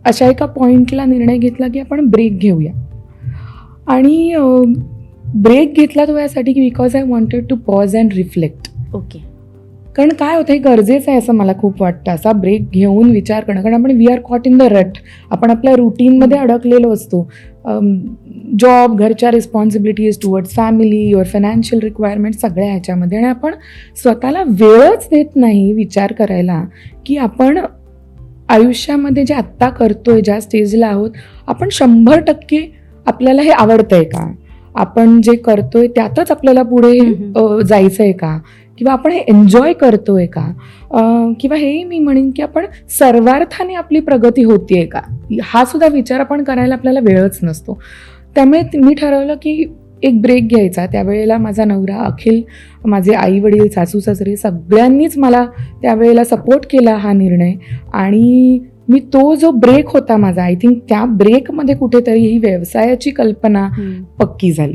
अशा एका पॉईंटला निर्णय घेतला की आपण ब्रेक घेऊया. आणि ब्रेक घेतला तो यासाठी की because I wanted to pause and reflect. Okay. कारण काय होतं, हे गरजेचं आहे असं मला खूप वाटतं, असा ब्रेक घेऊन विचार करणं. कारण आपण we are caught in the rut. आपण आपल्या रुटीनमध्ये अडकलेलो असतो. जॉब, घरच्या responsibilities towards family, your financial requirement, सगळ्या ह्याच्यामध्ये. आणि आपण स्वतःला वेळच देत नाही विचार करायला की आपण आयुष्यामध्ये जे आत्ता करतोय, ज्या स्टेजला आहोत, आपण 100% आपल्याला हे आवडतंय का, आपण जे करतोय त्यातच आपल्याला पुढे जायचं आहे का, किंवा आपण हे एन्जॉय करतोय का, किंवा हेही मी म्हणेन की आपण सर्वार्थाने आपली प्रगती होतीये का, हा सुद्धा विचार आपण करायला आपल्याला वेळच नसतो. त्यामुळे मी ठरवलं की एक ब्रेक घ्यायचा. त्यावेळेला माझा नवरा, अखिल, माझे आई वडील, सासू सासरे सगळ्यांनीच मला त्यावेळेला सपोर्ट केला हा निर्णय. आणि मी तो जो ब्रेक होता माझा, आय थिंक त्या ब्रेकमध्ये कुठेतरी ही व्यवसायाची कल्पना पक्की झाली.